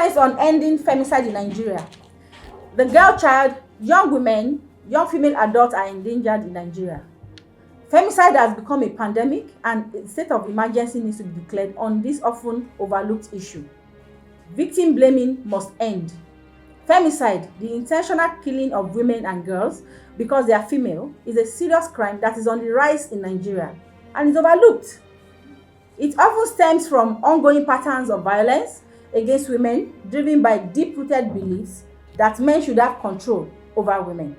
is on ending femicide in Nigeria. The girl child, young women, young female adults are endangered in Nigeria. Femicide has become a pandemic and a state of emergency needs to be declared on this often overlooked issue. Victim blaming must end. Femicide, the intentional killing of women and girls because they are female, is a serious crime that is on the rise in Nigeria and is overlooked. It often stems from ongoing patterns of violence against women driven by deep-rooted beliefs that men should have control over women.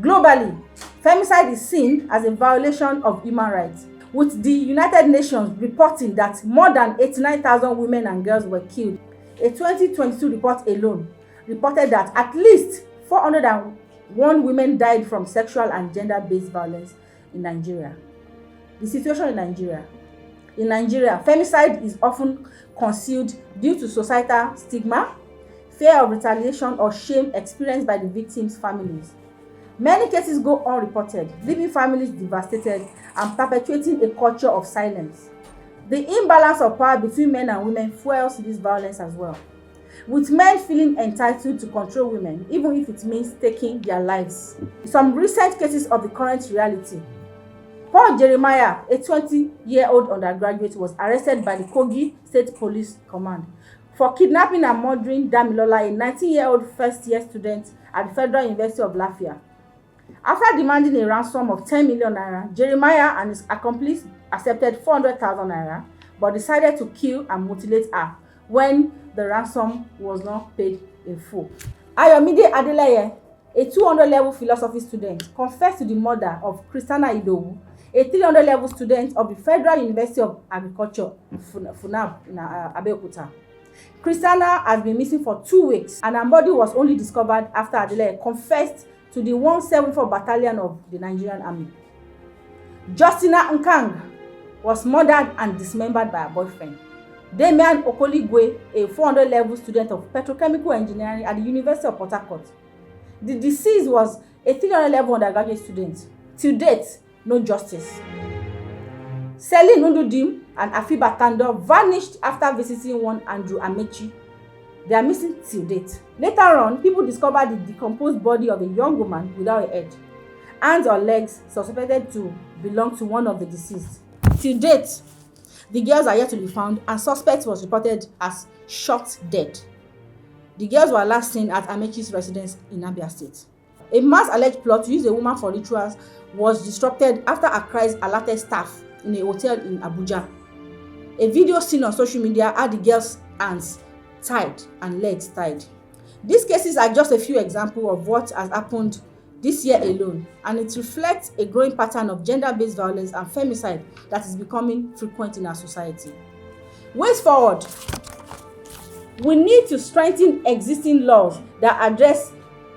Globally, femicide is seen as a violation of human rights, with the United Nations reporting that more than 89,000 women and girls were killed. A 2022 report alone reported that at least 401 women died from sexual and gender-based violence in Nigeria. The situation in Nigeria. In Nigeria, femicide is often concealed due to societal stigma, fear of retaliation, or shame experienced by the victims' families. Many cases go unreported, leaving families devastated and perpetuating a culture of silence. The imbalance of power between men and women fuels this violence as well, with men feeling entitled to control women, even if it means taking their lives. Some recent cases of the current reality. Paul Jeremiah, a 20-year-old undergraduate, was arrested by the Kogi State Police Command for kidnapping and murdering Damilola, a 19-year-old first-year student at the Federal University of Lafia. After demanding a ransom of 10 million naira, Jeremiah and his accomplice accepted 400,000 naira, but decided to kill and mutilate her when the ransom was not paid in full. Ayomide Adeleye, a 200-level philosophy student, confessed to the murder of Christiana Idowu, a 300-level student of the Federal University of Agriculture, FUNAB, in Abeokuta. Christiana has been missing for 2 weeks, and her body was only discovered after Adeleye confessed to the 174 Battalion of the Nigerian Army. Justina Nkang was murdered and dismembered by her boyfriend. Damian Okoligwe, a 400-level student of petrochemical engineering at the University of Port Harcourt. The deceased was a 300-level undergraduate student. Till date, no justice. Celine Ndudim and Afiba Tando vanished after visiting one Andrew Amechi. They are missing till date. Later on, people discovered the decomposed body of a young woman without a head. Hands or legs suspected to belong to one of the deceased. Till date, the girls are yet to be found, and suspect was reported as shot dead. The girls were last seen at Amechi's residence in Abia State. A mass alleged plot to use a woman for rituals was disrupted after her cries alerted staff in a hotel in Abuja. A video seen on social media had the girls' hands tied and legs tied. These cases are just a few examples of what has happened this year alone, and it reflects a growing pattern of gender-based violence and femicide that is becoming frequent in our society. Ways forward. We need to strengthen existing laws that address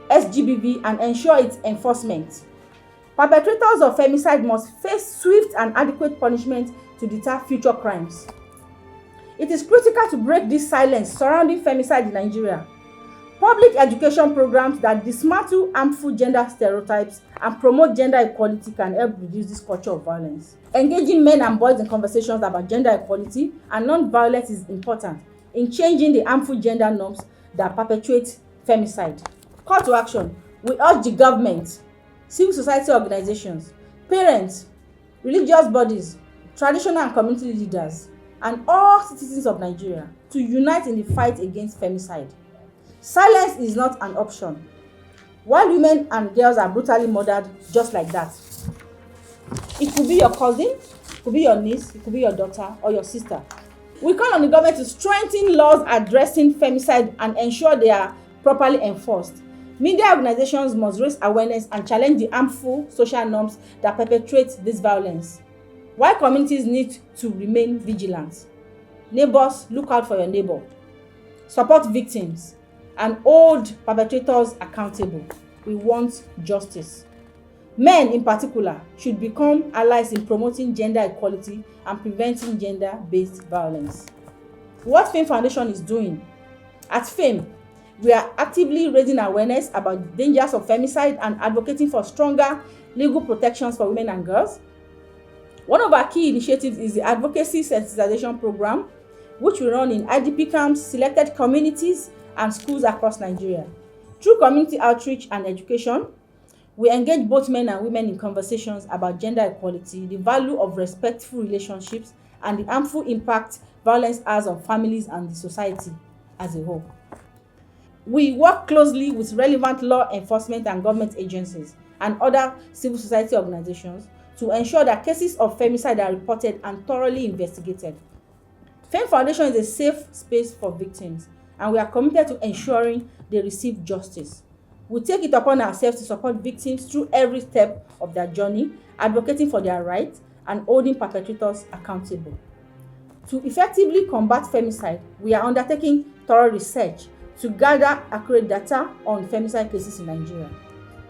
SGBV and ensure its enforcement. Perpetrators of femicide must face swift and adequate punishment to deter future crimes. It is critical to break this silence surrounding femicide in Nigeria. Public education programs that dismantle harmful gender stereotypes and promote gender equality can help reduce this culture of violence. Engaging men and boys in conversations about gender equality and non-violence is important in changing the harmful gender norms that perpetuate femicide. Call to action. We urge the government, civil society organizations, parents, religious bodies, traditional and community leaders, and all citizens of Nigeria to unite in the fight against femicide. Silence is not an option. While women and girls are brutally murdered just like that, it could be your cousin, it could be your niece, it could be your daughter or your sister. We call on the government to strengthen laws addressing femicide and ensure they are properly enforced. Media organizations must raise awareness and challenge the harmful social norms that perpetuate this violence, while communities need to remain vigilant. Neighbors, look out for your neighbor. Support victims and hold perpetrators accountable. We want justice. Men in particular should become allies in promoting gender equality and preventing gender-based violence. What Fame Foundation is doing? At Fame, we are actively raising awareness about the dangers of femicide and advocating for stronger legal protections for women and girls. One of our key initiatives is the Advocacy Sensitization Program, which we run in IDP camps, selected communities, and schools across Nigeria. Through community outreach and education, we engage both men and women in conversations about gender equality, the value of respectful relationships, and the harmful impact violence has on families and the society as a whole. We work closely with relevant law enforcement and government agencies and other civil society organizations to ensure that cases of femicide are reported and thoroughly investigated. Fame Foundation is a safe space for victims, and we are committed to ensuring they receive justice. We take it upon ourselves to support victims through every step of their journey, advocating for their rights and holding perpetrators accountable. To effectively combat femicide, we are undertaking thorough research to gather accurate data on femicide cases in Nigeria.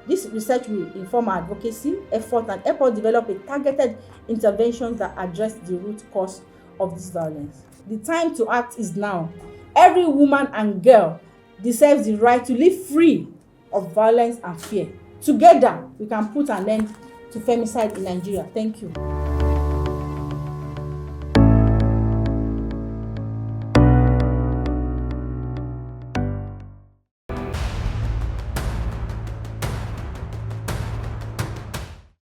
This research will inform our advocacy effort and help us develop a targeted intervention that address the root cause of this violence. The time to act is now. Every woman and girl deserves the right to live free of violence and fear. Together, we can put an end to femicide in Nigeria. Thank you.